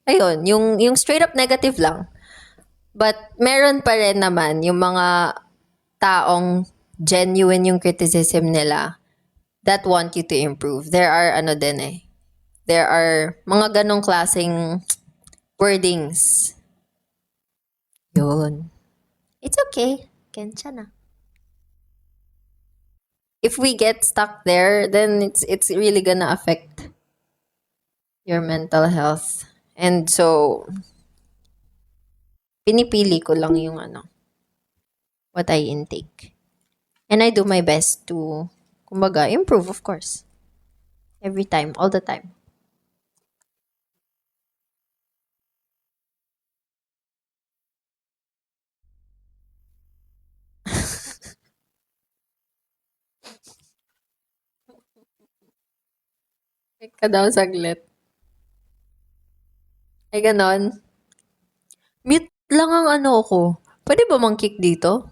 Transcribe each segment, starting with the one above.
Ayun, yung straight up negative lang. But meron pa rin naman yung mga taong genuine yung criticism nila that want you to improve. There are ano din eh. There are mga ganong klaseng wordings. Yun. It's okay. Kensya na. If we get stuck there, then it's really gonna affect your mental health. And so, pinipili ko lang yung ano, what I intake. And I do my best to, kumbaga, improve, of course. Every time, all the time. Ka daw saglit. Ay, ganon. Mute lang ang ano ko. Pwede ba mang-kick dito?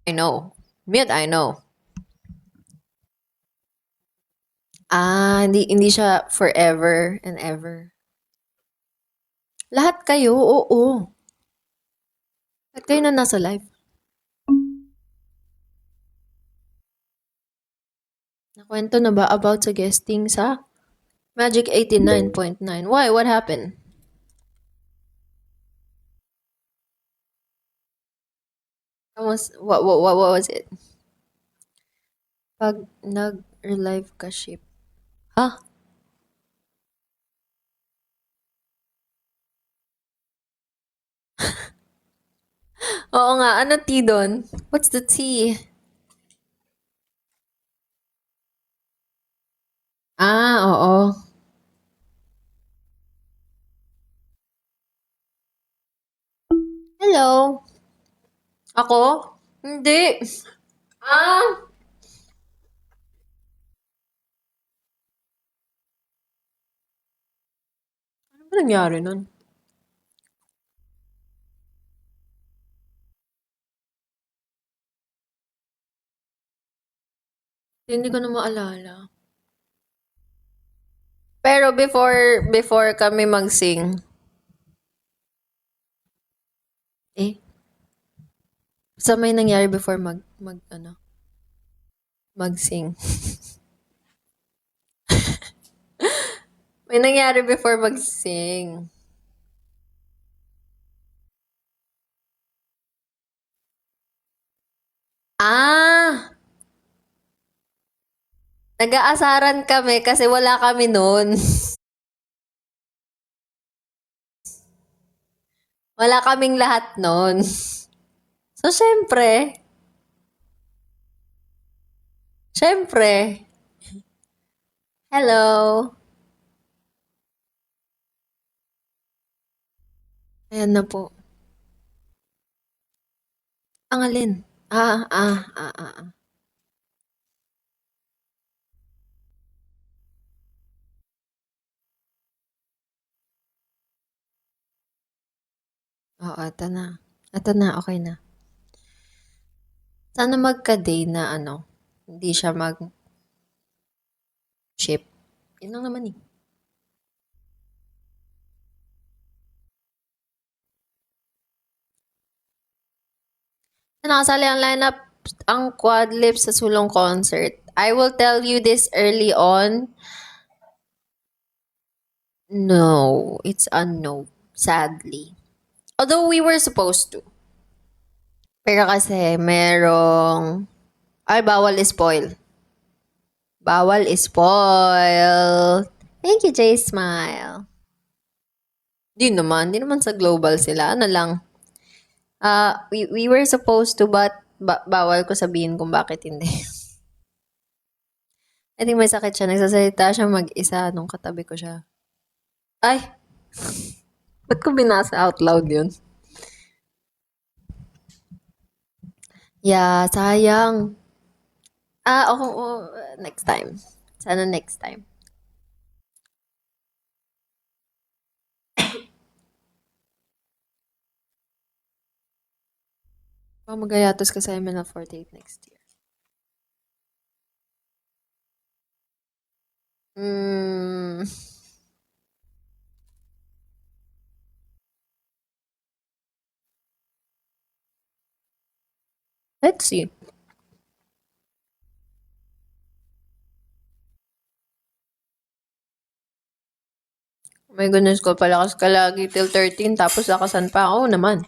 I know. Mute, I know. Ah, hindi siya forever and ever. Lahat kayo, oo. Lahat kayo na nasa live. Nakwento na ba about sa guesting sa Magic 89.9? Why? What happened? What was it? Pag nag-relive ka ship. Ha? Oo nga. Ano tea doon? What's the tea? Ah, oo. Hello? Ako? Hindi. Ah! Ano ba nangyari nun? Hindi ko na maalala. Pero before kami mag-sing, eh, sa may nangyari before mag-sing. May nangyari before mag-sing. Ah! Nag-aasaran kami kasi wala kami noon. Wala kaming lahat noon. So, syempre, hello. Ayan na po. Ang alin? Ah. Oo, eto na. Eto na, okay na. Sana magka-day na ano, hindi siya mag-ship. Yun lang naman eh. Nakasali ang lineup ang Quad Lips sa Sulong Concert. I will tell you this early on. No, it's a no, sadly. Although we were supposed to. Pero kasi merong... Ay, bawal spoil. Bawal spoil. Thank you, Jay Smile. Di naman sa global sila. Ano lang. We were supposed to but bawal ko sabihin kung bakit hindi. I think may sakit siya. Nagsasalita siya mag-isa nung katabi ko siya. Ay! Ba't ko binasa out loud yun? Yeah, sayang. Next time. Sana next time. Magayatos kasi I'm in a 48 next year. Hmm. Let's see. Oh my goodness ko, palakas ka lagi till 13 tapos lakasan pa. Oo naman.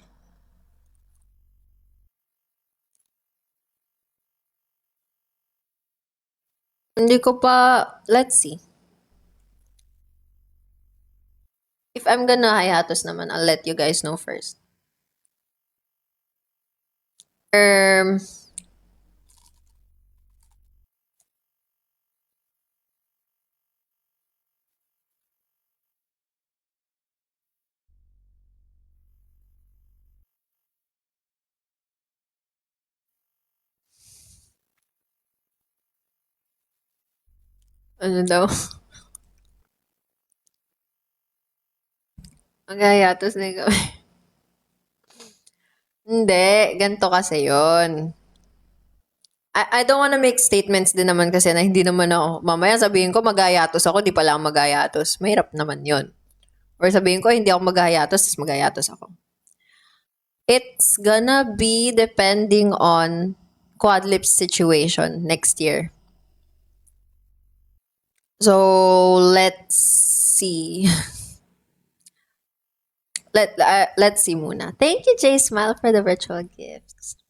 Hindi ko pa, let's see. If I'm gonna hiatus naman, I'll let you guys know first. Um, ano daw? Mag-hiatus na kami. Hindi, ganito kasi yon. I don't wanna make statements din naman kasi na hindi naman ako, mamaya sabihin ko mag-hiatus ako, di pala ako mag-hiatus. Mahirap naman yon. Or sabihin ko hindi ako mag-hiatus, tapos mag-hiatus ako. It's gonna be depending on Quadlip's situation next year. So, let's see. Let's see muna. Thank you, J Smile, for the virtual gifts.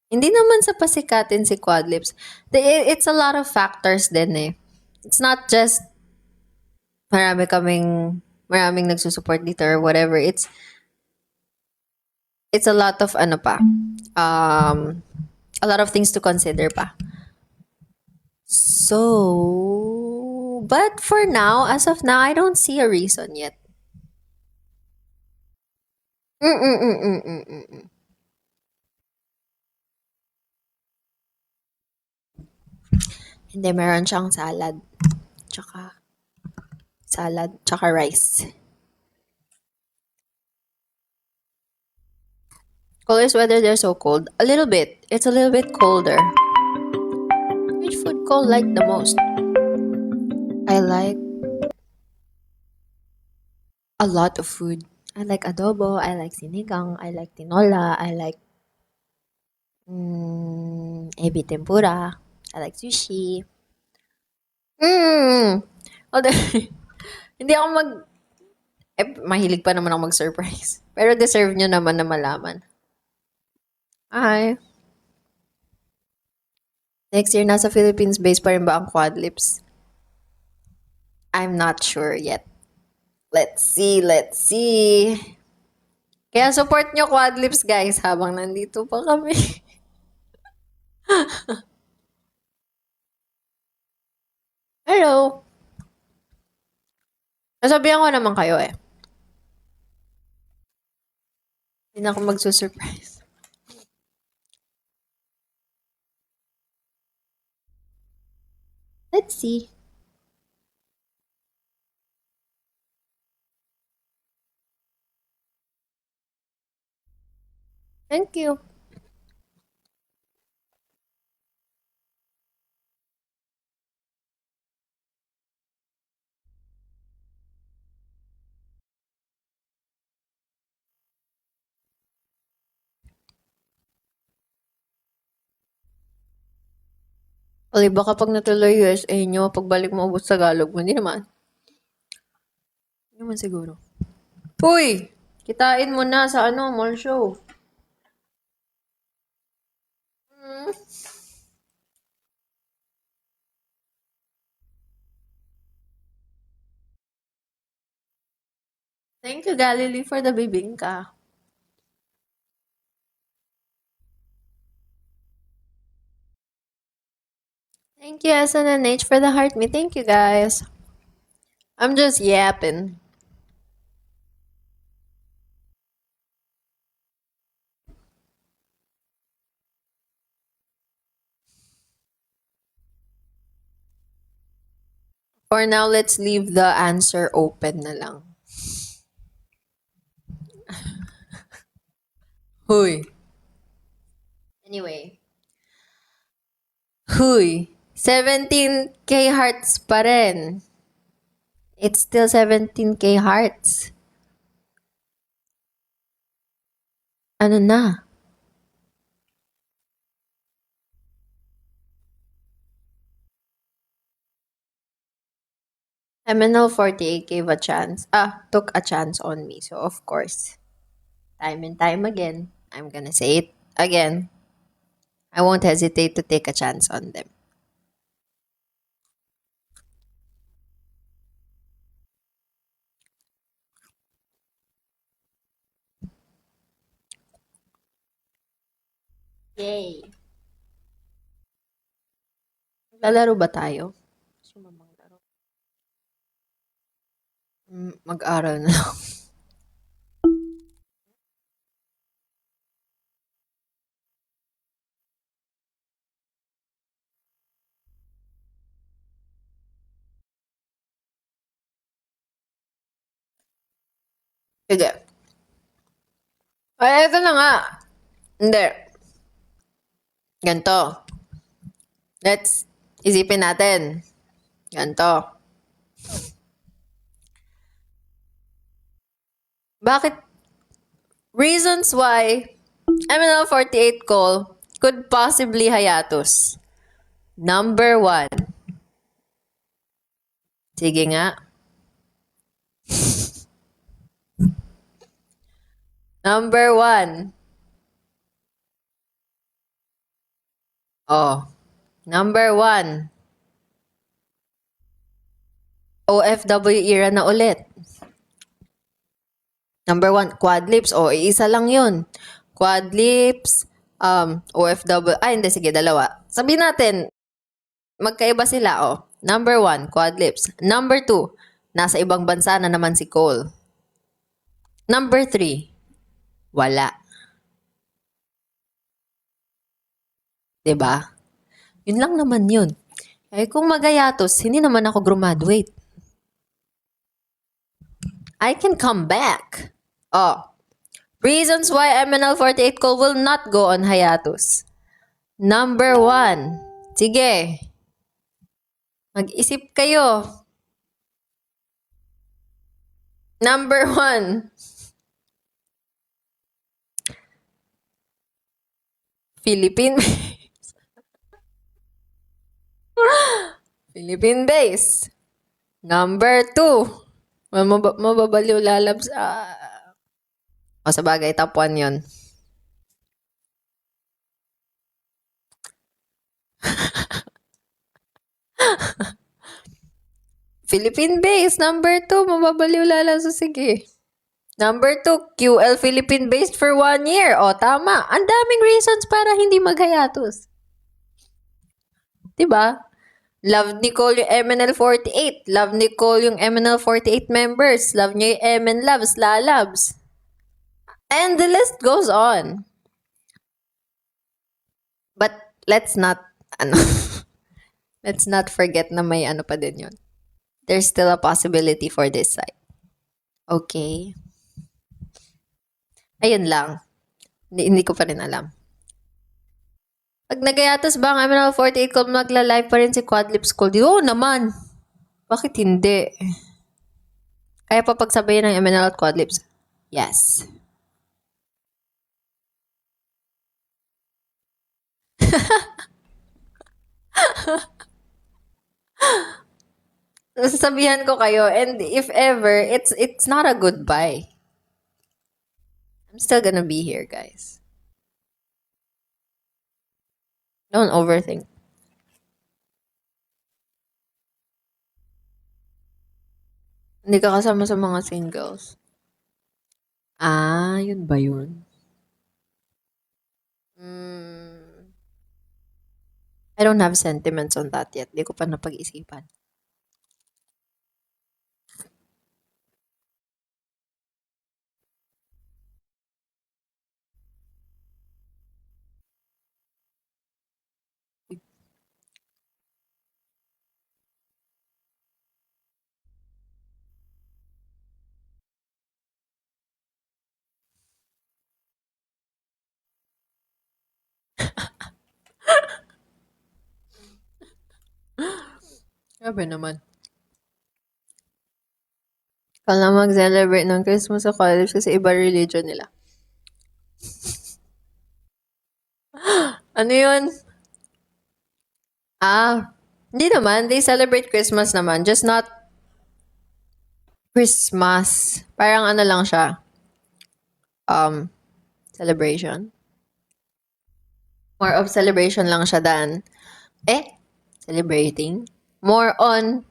Hindi naman sa pasikatin si Quadlips. It's a lot of factors din eh. It's not just maraming nagsusupport dito or whatever. It's a lot of ano pa. A lot of things to consider pa. So, but for now, as of now, I don't see a reason yet. Mm-mm-mm-mm-mm-mm. Hindi, meron siyang salad, tsaka rice. Colors weather, they're so cold. A little bit. It's a little bit colder. Which food cold like the most? I like a lot of food. I like adobo, I like sinigang, I like tinola, I like ebi tempura, I like sushi. Although, hindi ako mahilig pa naman ako mag-surprise. Pero deserve nyo naman na malaman. Ay. Next year, nasa Philippines base pa rin ba ang Quadlips? I'm not sure yet. Let's see. Kaya support nyo Quadlips, guys, habang nandito pa kami. Hello. Nasabihan ko naman kayo eh. Hindi na ako magsusurprise. Let's see. Thank you. Oli, baka pag natuloy USA nyo, pagbalik mo ubos sa Tagalog mo, hindi naman. Hindi naman siguro. Uy! Kitain mo na sa mall show. Thank you, Galilee, for the bibingka. Thank you, SNNH, for the heart me. Thank you, guys. I'm just yapping. For now, let's leave the answer open na lang. Huy. Anyway. Huy. 17K hearts pa rin. It's still 17K hearts. Ano na? MNL48 took a chance on me. So, of course, time and time again, I'm gonna say it again. I won't hesitate to take a chance on them. Yay! Lalaro ba tayo? Gusto mo maglaro? Mag-aral na lang. Sige. Ay, ito na nga. Hindi. Ganto. Let's isipin natin. Ganto. Bakit? Reasons why MNL48 call could possibly hiatus. Number 1. Sige nga. Number 1. Oh. Number 1. OFW era na ulit. Number 1, quad lips. O, isa lang yun. Quad lips, OFW. Ay, hindi. Sige, dalawa. Sabihin natin, magkaiba sila. O, number 1, quad lips. Number 2, nasa ibang bansa na naman si Cole. Number 3, wala. 'Di ba? Yun lang naman yun. Eh, kung magayatos, hindi naman ako graduate. I can come back. Oh, reasons why MNL48 call will not go on hiatus. Number 1. Sige. Mag-isip kayo. Number 1. Philippine Philippine base. Number 2. Mababaliw lalabs. O sa bagay, top 1 yun. Philippine base. Number 2. Mababaliw lalabs. Sige. Number 2, QL Philippine based for 1 year. O, tama. Ang daming reasons para hindi maghayatos. Diba? Love Nicole yung MNL48. Love Nicole yung MNL48 members. Love niya yung MN Loves, Lalabs. And the list goes on. But let's not, let's not forget na may ano pa din yun. There's still a possibility for this side. Okay. Ayun lang. Hindi ko pa rin alam. Pag nagayatos ba ang MNL48 kung magla-live pa rin si Quadlips Cold? Oo naman. Bakit hindi? Kaya pa pagsabayan ng MNL at Quadlips? Yes. Sasabihan ko kayo, and if ever, it's not a goodbye. I'm still gonna be here, guys. Don't overthink. Hindi ka kasama sa mga singles. Ah, yun ba yun? I don't have sentiments on that yet. Hindi ko pa napag-isipan. Grabe naman. Ikaw lang mag-celebrate ng Christmas sa college kasi iba religion nila. Ano yun? Hindi naman. They celebrate Christmas naman. Just not Christmas. Parang ano lang siya. Celebration. More of celebration lang siya than, celebrating. More on,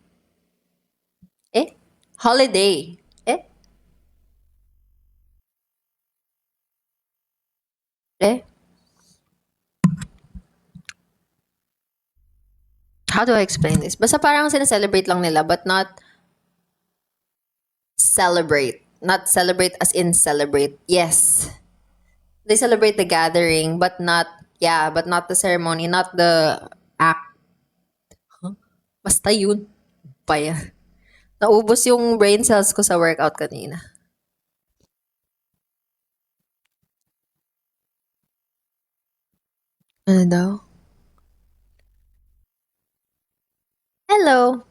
holiday. Eh, eh. How do I explain this? Basta parang sineselebrate lang nila but not celebrate. Not celebrate as in celebrate. Yes. They celebrate the gathering but not the ceremony, not the act. Basta yun. Paya. Naubos yung brain cells ko sa workout kanina. Ano daw? Hello.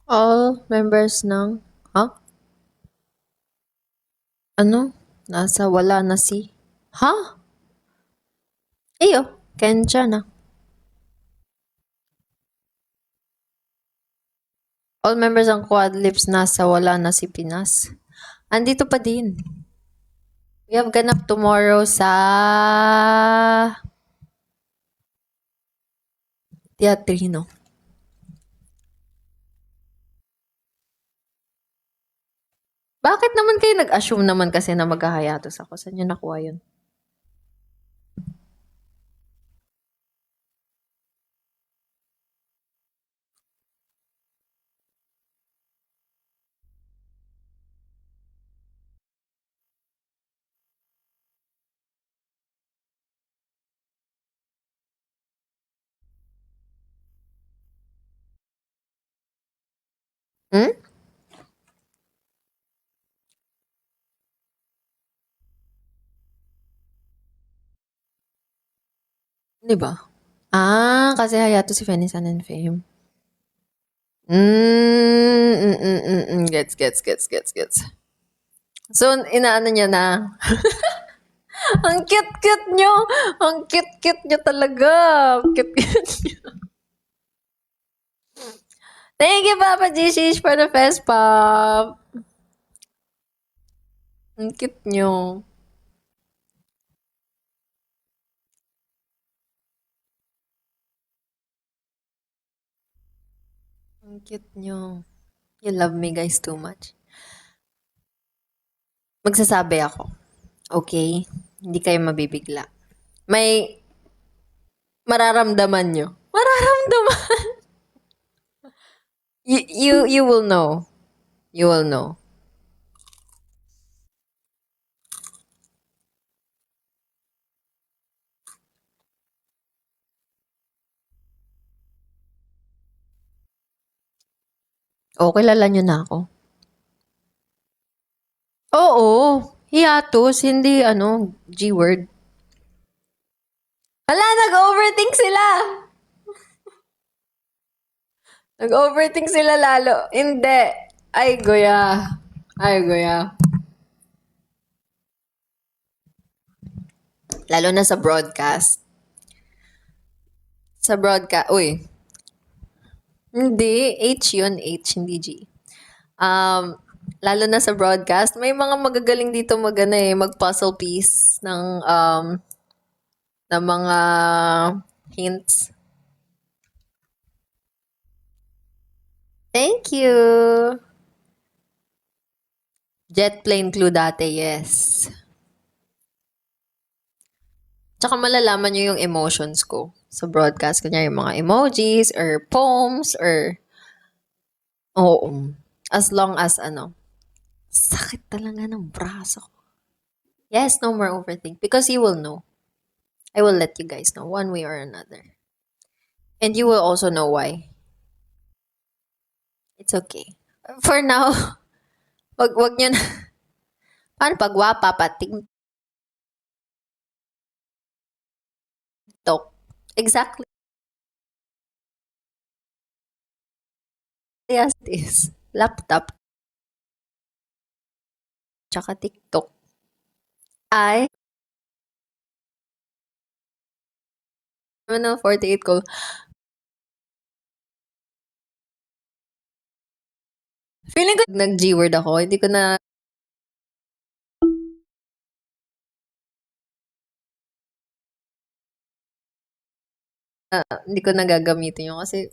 All members ng, ano? Nasa wala na si, Iyo, Kensya na. All members ng Quad Lips nasa wala na si Pinas. Andito pa din. We have ganap tomorrow sa Teatrino. Bakit naman kayo nag-assume naman kasi na maghahayatos ako? Saan nyo nakuha yun? Hmm? Di ba? Kasi hayato si Fenisan and Fame. Gets. So, inaano niya na. Ang cute-cute nyo. Ang cute-cute nyo talaga. Cute-cute nyo. Thank you, Papa Gishish, for the fest pop. Ang cute nyo. Ang cute nyo. You love me guys too much. Magsasabi ako. Okay? Hindi kayo mabibigla. May mararamdaman nyo. Mararamdaman! You will know. You will know. Kilala nyo na ako. Oo. Hiatus, hindi G-word. Hala, nag-overthink sila! Nag-overthink sila lalo. Hindi. Ay, goya. Lalo na sa broadcast. Uy. Hindi. H yun. H, hindi G. Lalo na sa broadcast, may mga magagaling dito mag-puzzle piece ng mga hints. Thank you. Jet plane clue dati, yes. Tsaka malalaman nyo yung emotions ko sa broadcast. Kanya yung mga emojis or poems or as long as sakit talaga ng braso ko. Yes, no more overthink because you will know. I will let you guys know one way or another. And you will also know why. It's okay. For now, wag nyo na. Paano pag wapa pa? TikTok. Exactly as it is. Laptop tsaka TikTok ay ano 48 ko. Feeling ko nag-G-word ako, hindi ko na hindi ko na gagamitin yun kasi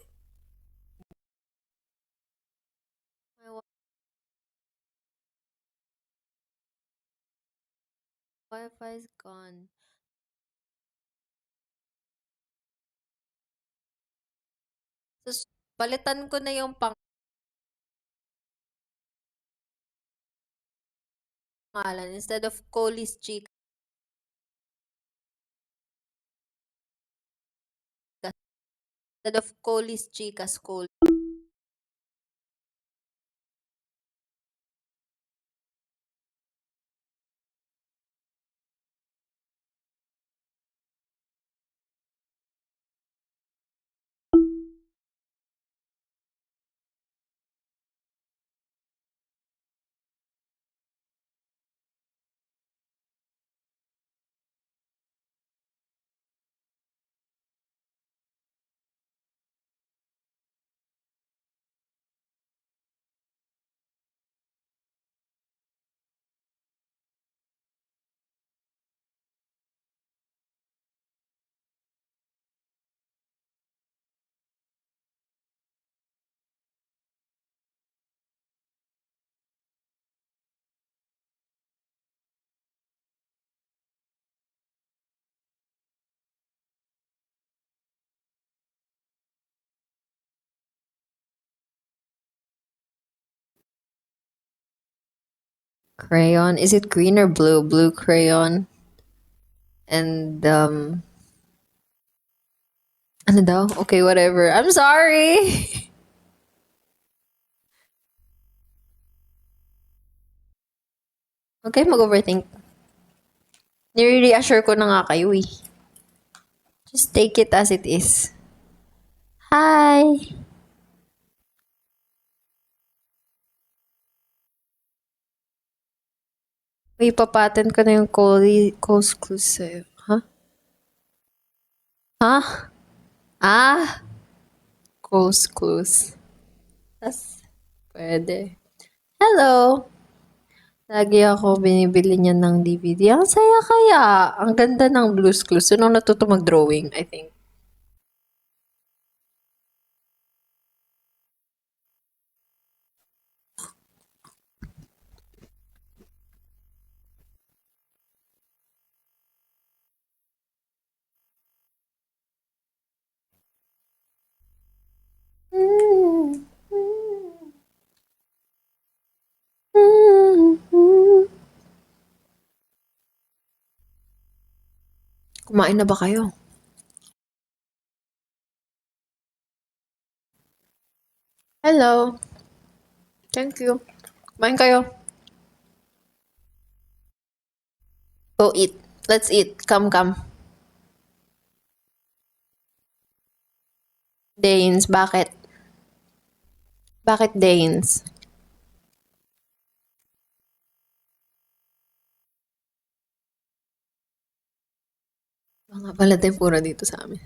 my Wi-Fi is gone. Tapos palitan ko na yung pangalan instead of Colis Chica, instead of Colis Chica School. Crayon. Is it green or blue? Blue crayon. And ano daw? Okay, whatever. I'm sorry. Okay, mag-overthink. Nire-reassure ko na nga kayo eh. Just take it as it is. Hi! Uy, papatent ko na yung Coast Clues sa'yo. Ha? Ha? Ah! Coast Clues. Tas, pwede. Hello! Lagi ako binibili niya ng DVD. Ang saya kaya. Ang ganda ng Blue's Clues. Yun ang natuto mag-drawing, I think. Kumain na ba kayo? Hello. Thank you. Kumain kayo. Go eat. Let's eat. Come, come. Danes, bakit? Bakit Danes? Mga pala tempura dito sa amin.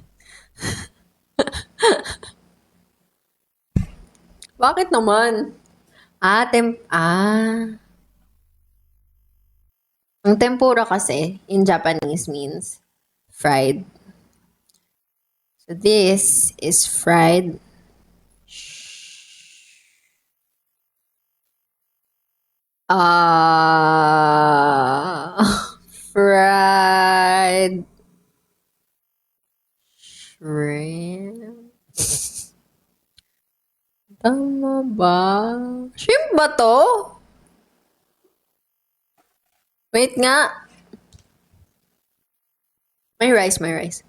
Bakit naman? Ang tempura kasi in Japanese means fried. So this is fried. Fried shrimp. Tama ba? Shrimp ba to? Wait nga. May rice, may rice.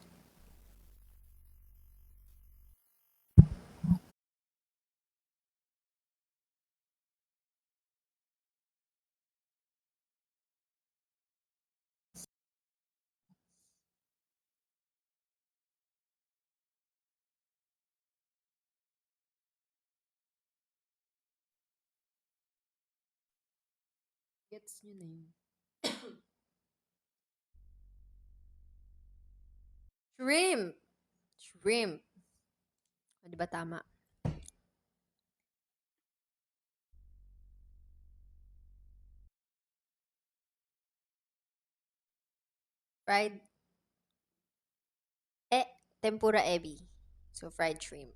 Gets nyo na yun. Shrimp! Shrimp. O, di ba tama? Fried, tempura ebi. So, fried shrimp.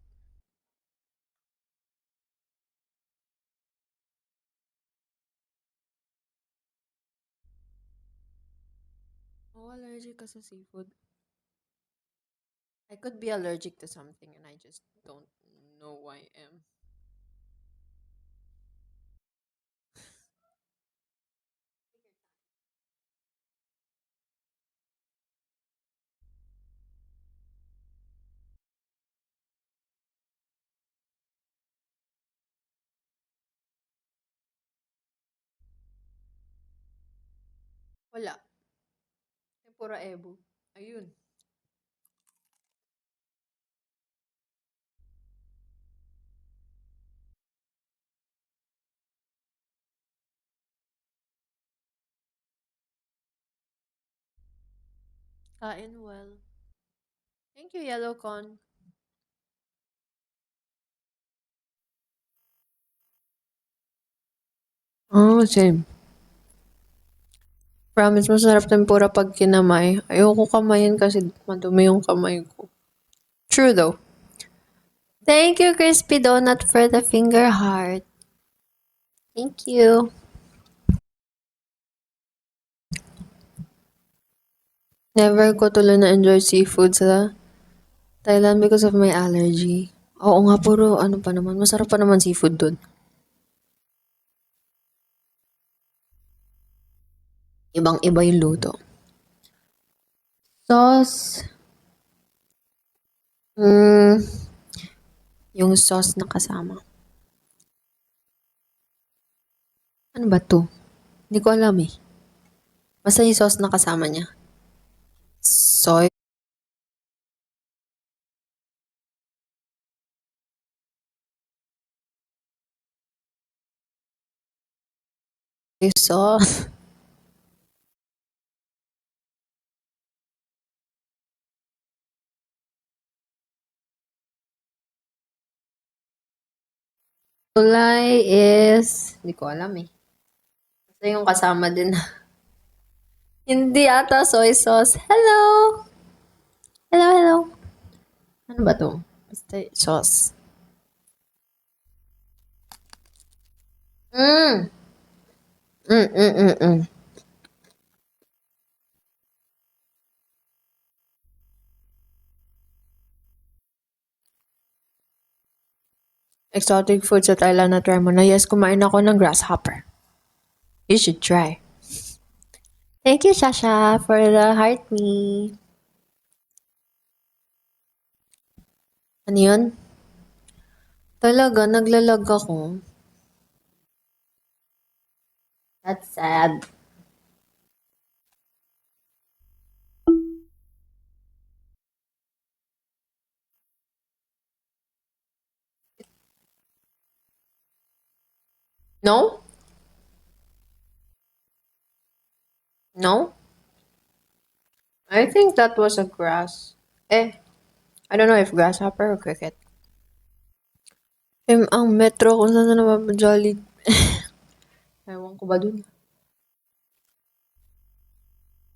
Oh, allergic ka sa seafood. I could be allergic to something and I just don't know why I am. Wala. Tempura ebo. Ayun. Kain well. Thank you, Yellow Con. Oh, same. Promise, masarap tempura pag kinamay. Ayoko kamayin kasi madumi yung kamay ko. True though. Thank you, Crispy Donut, for the finger heart. Thank you. Never ko tuloy na-enjoy seafood sa Thailand because of my allergy. Oo nga, puro ano pa naman. Masarap pa naman seafood dun. Ibang-iba yung luto. Sauce. Yung sauce na kasama. Ano ba to? Hindi ko alam eh. Basta yung sauce na kasama niya. Soy sauce. Gulay is, hindi ko alam eh. Basta yung kasama din. Hindi ata soy sauce. Hello! Hello, hello. Ano ba to? Basta sauce. Mm. Mm. Exotic food sa Thailand na try mo na. Yes, kumain ako ng grasshopper. You should try. Thank you, Shasha, for the heart me. Ano yun? Talaga, naglalag ako. That's sad. No? No? I think that was a grass. I don't know if grasshopper or cricket. Ang metro kung saan na naman Jolly. Ewan ko ba dun?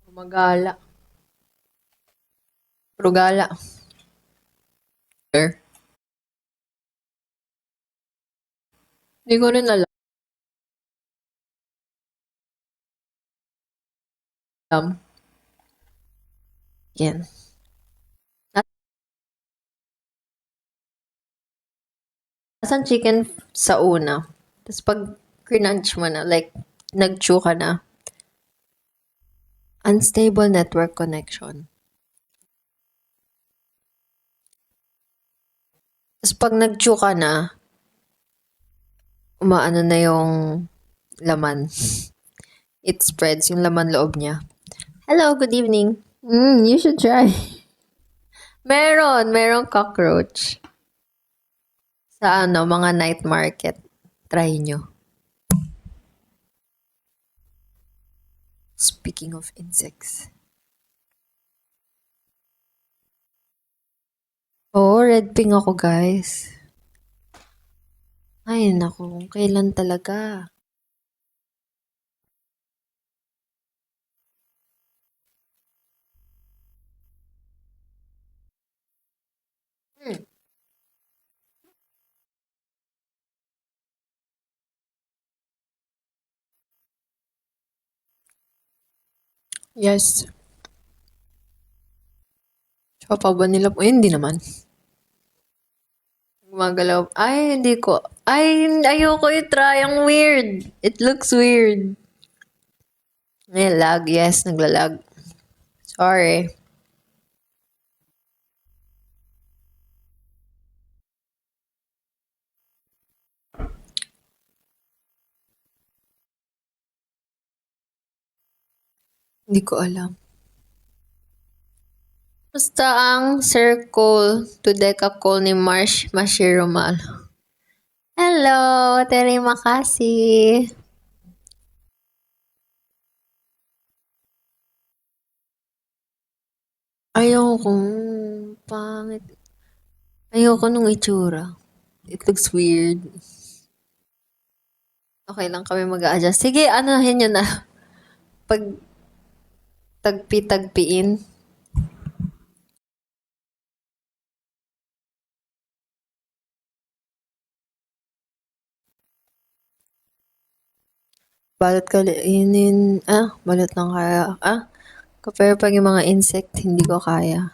Magala. Rugala. Sure. Hindi ko rin alam. Yan. Asan chicken sa una? Tapos pag crunch mo na, like, nag-chew ka na, unstable network connection. Tapos pag nag-chew ka na, umaano na yung laman. It spreads yung laman loob niya. Hello, good evening. You should try. Merong cockroach. Sa mga night market. Try nyo. Speaking of insects. Oo, red pink ako, guys. Ay, naku, kailan talaga? Hmm. Yes. Tsaka ba nila po? Hindi naman. Gumagalaw. Ay, hindi ko. Ay, ayoko i-try. Ang weird. It looks weird. May lag. Yes, naglalag. Sorry. Hindi ko alam. Basta ang circle to decacol ni Marsh Mashiromal. Hello, terima kasih. Ayoko. Pangit. Ayoko nung itsura. It looks weird. Okay lang kami mag-a-adjust. Sige, anahin nyo na. Pag tagpi-tagpiin. Balot kainin. Balot lang kaya. Pero pag yung mga insect, hindi ko kaya.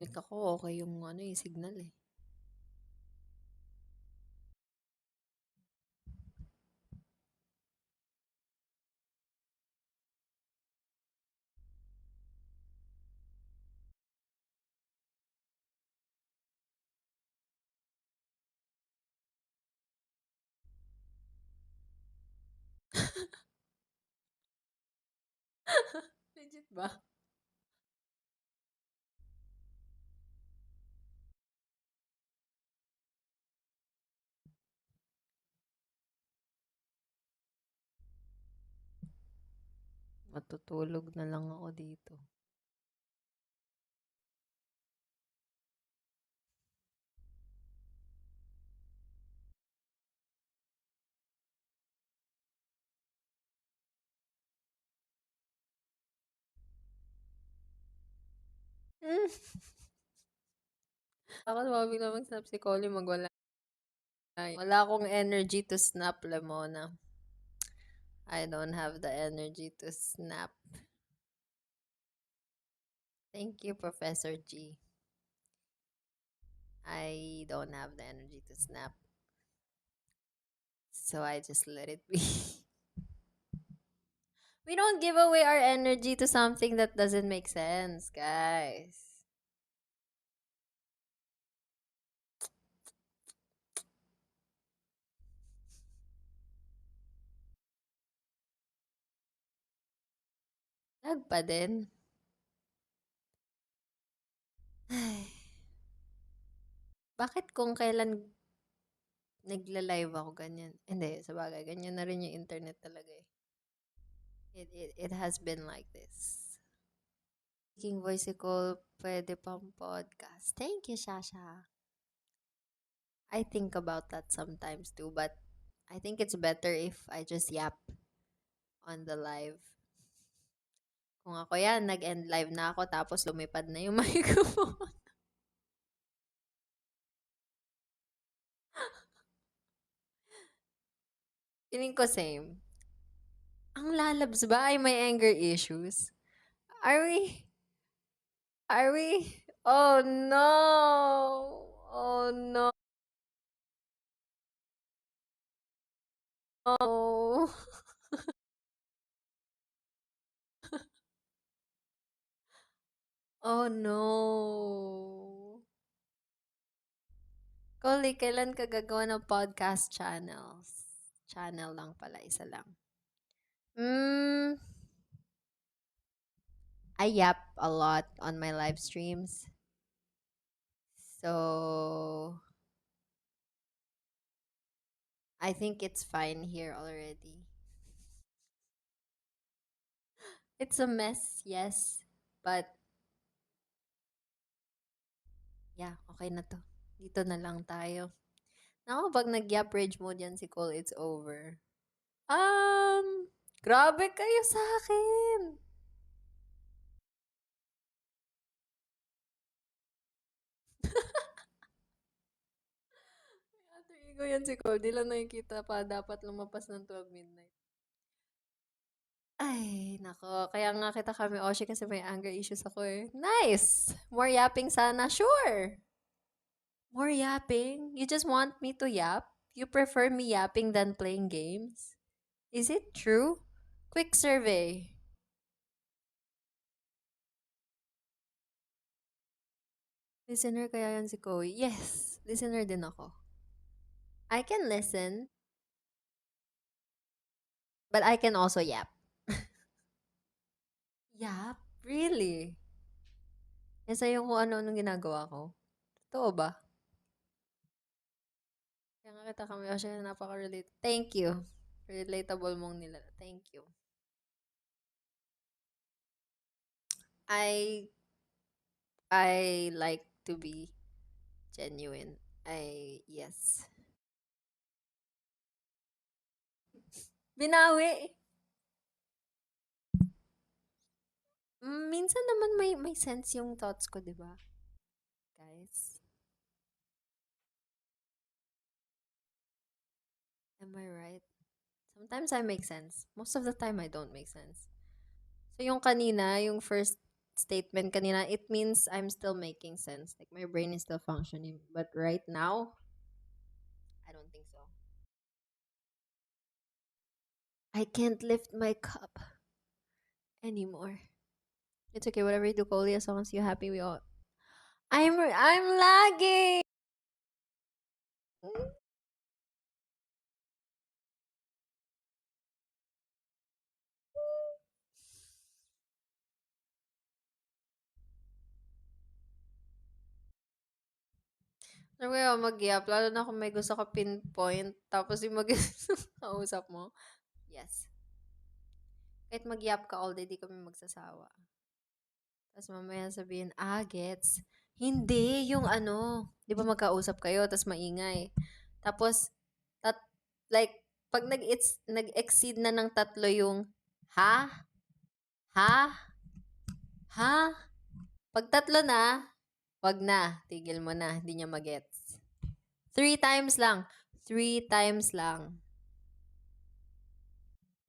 Like ako, okay yung yung signal eh. Legit ba? Matutulog na lang ako dito. Ako naman bigla mag-snap si Collie magwala. Wala akong energy to snap, Lemona. I don't have the energy to snap. Thank you, Professor G. I don't have the energy to snap. So I just let it be. We don't give away our energy to something that doesn't make sense, guys. Lag pa din. Ay, bakit kung kailan nagla-live ako ganyan? Hindi, sabagay ganyan na rin yung internet talaga, eh. It has been like this. Speaking voice call, pwede pang podcast. Thank you, Shasha. I think about that sometimes too, but I think it's better if I just yap on the live. Kung ako yan, nag-end live na ako tapos lumipad na yung microphone. Feeling ko same. Ang lalabs ba ay may anger issues? Are we? Are we? Oh no! Oh no! Oh no! Coley, kailan ka gagawa ng podcast channels? Channel lang pala, isa lang. Hmm, I yap a lot on my live streams. So, I think it's fine here already. It's a mess, yes. But, yeah, okay na to. Dito na lang tayo. Naku, pag nag-yap rage mode yan si Cole, it's over. Grabe kayo sa akin. May alter ego yan si Cole. Di lang nakikita pa dapat lumabas ng 12 midnight. Ay, nako. Kaya nga kita kami, Oshi, kasi may anger issues ako eh. Nice! More yapping sana. Sure! More yapping? You just want me to yap? You prefer me yapping than playing games? Is it true? Quick survey. Listener kaya yan si Koey? Yes! Listener din ako. I can listen, but I can also yap. Yap? Really? Yan yung kung ano-anong ginagawa ko. Totoo ba? Kaya nga kita kami, Oshi, napaka-relate. Thank you. Relatable mong nila. Thank you. I I like to be genuine. Yes. Binawi. Minsan naman may sense yung thoughts ko, 'di ba? Guys, am I right? Sometimes I make sense. Most of the time I don't make sense. So yung kanina, yung first statement kanina, it means I'm still making sense. Like my brain is still functioning. But right now, I don't think so. I can't lift my cup anymore. It's okay, whatever you do, Coley, as long as you're happy, we all. I'm lagging. Sabi ko kaya mag-yap, lalo na kung may gusto ka pinpoint, tapos yung mag kausap mo. Yes. Kahit mag-yap ka all day, di kami magsasawa. Tapos mamaya sabihin, gets. Hindi, yung ano, di ba magkausap kayo, tapos maingay. Tapos, tat, like, pag nag-exceed na ng tatlo yung, ha? Ha? Ha? Pag tatlo na, wag na. Tigil mo na. Hindi niya magets. 3 times lang. 3 times lang.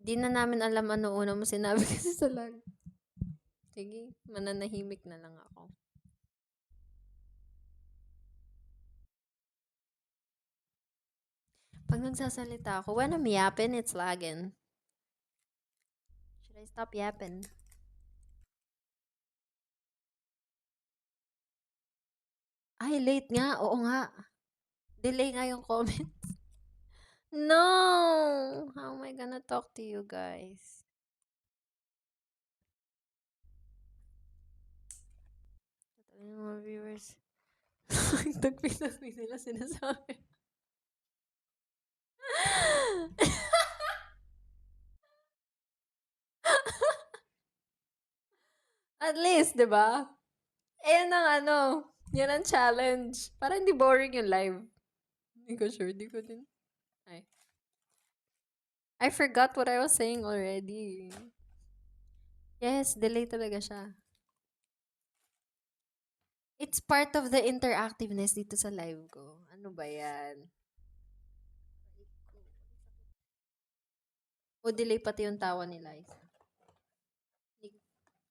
Di na namin alam ano una mo sinabi kasi sa lag. Sige, mananahimik na lang ako. Pag nagsasalita ako, when I'm yapping, it's lagging. Should I stop yapping? Ay, late nga. Oo nga. Delay nga yung comment. No! How am I gonna talk to you guys? Yung mga viewers. Tagpi-tagpi nila sinasabi. At least, di ba? Ayan ang ano, yan ang challenge. Para hindi boring yung live. Hindi ko sure, di ko din. Ay. I forgot what I was saying already. Yes, delay talaga siya. It's part of the interactiveness dito sa live ko. Ano ba yan? O delay pati yung tawa ni Liza.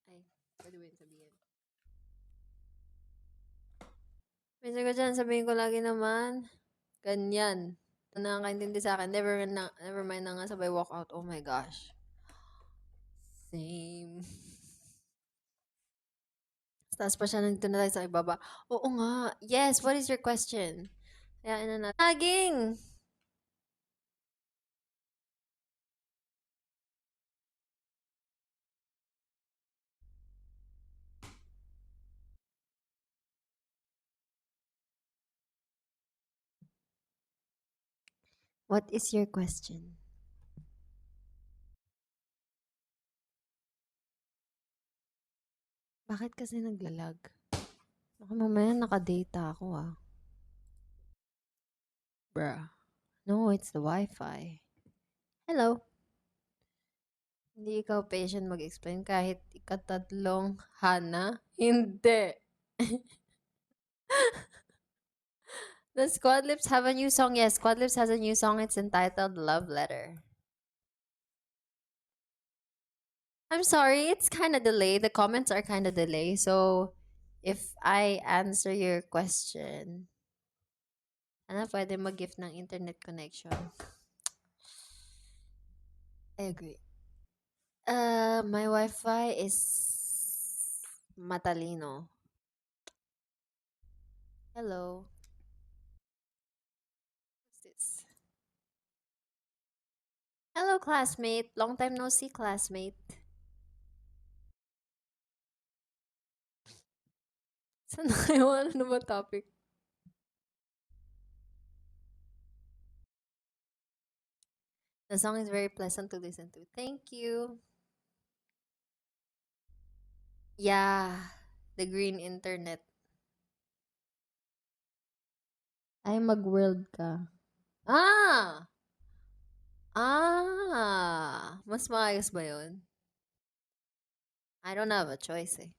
Ay, pwede ba yun sabihin? Minsan ko dyan, sabihin ko lagi naman, ganyan. Nakakaintindi sa akin, never mind na nga sabay walk out. Oh my gosh. Same. Tapos pa siya, nandito na tayo sa ibaba. Oo nga. Yes, what is your question? Kaya na natin. Saging! What is your question? Bakit kasi naglalag? Baka mamaya nakadata ako ah. Bruh. No, it's the Wi-Fi. Hello. Hindi ikaw patient mag-explain kahit ikatatlong Hana? Hindi. Does Squadlips have a new song? Yes, Squadlips has a new song. It's entitled Love Letter. I'm sorry, it's kind of delayed. The comments are kind of delayed. So, if I answer your question, ano, pwede mag-gift ng internet connection. I agree. My Wi-Fi is matalino. Hello. What's this? Hello, classmate. Long time no see, classmate. Saan na kayo? Ano ba topic? The song is very pleasant to listen to. Thank you. Yeah, the green internet. Ay, mag-world ka. Ah! Mas maayos ba yun? I don't have a choice eh.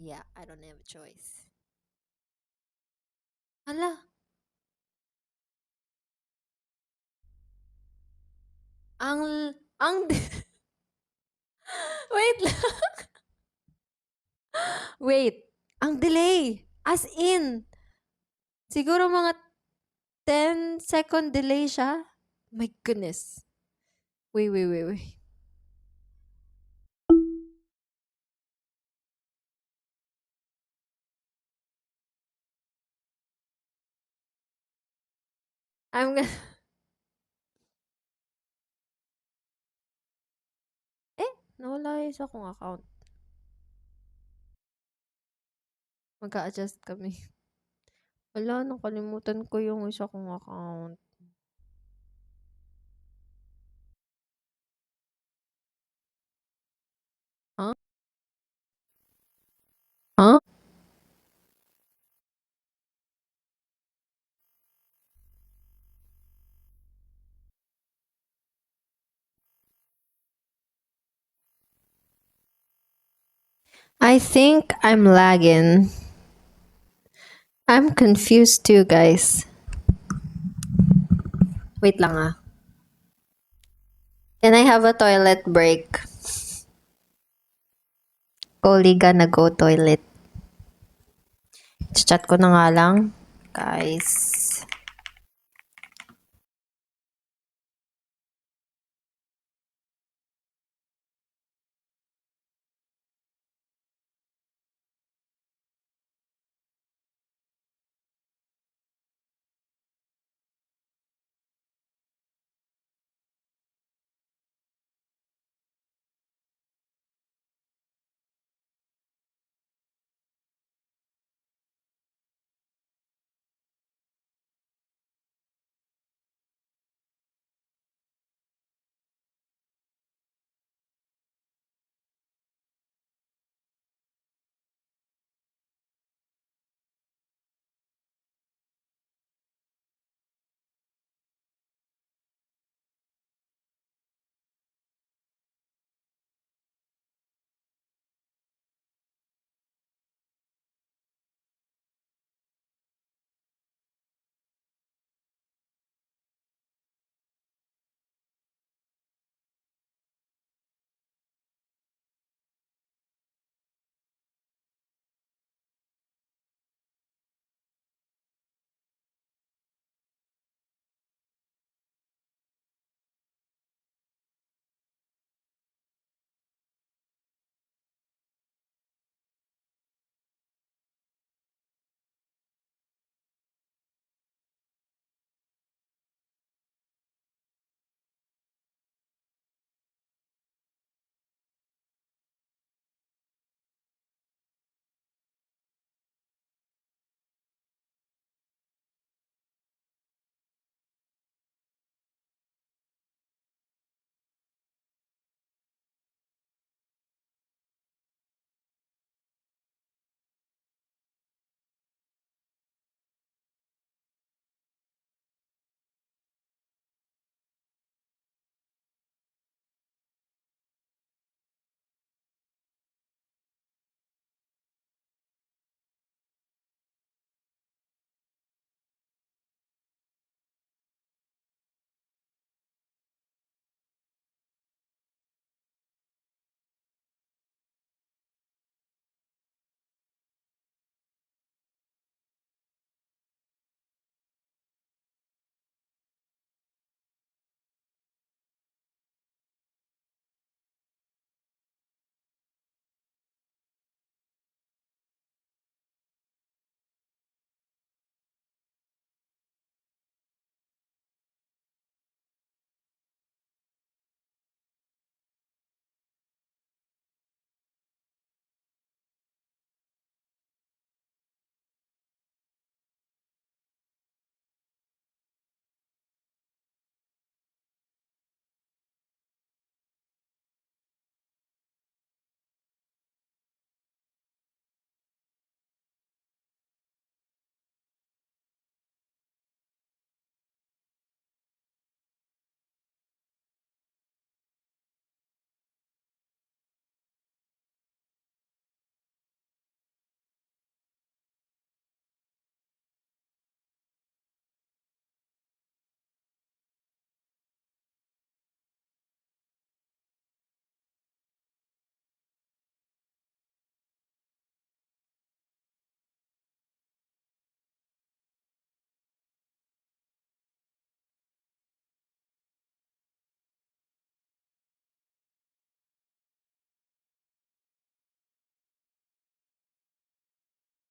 Yeah, I don't have a choice. Hala. Ang wait lang. Wait. Ang delay. As in, siguro mga 10-second delay siya. My goodness. Wait. I'm gonna... nawala yung isa kong account. Magka-adjust kami. Wala, nakalimutan ko yung isa kong account. Huh? Huh? I think I'm lagging. I'm confused too, guys. Wait lang ah. Can I have a toilet break? Only gonna go toilet. Chat ko na nga lang. Guys.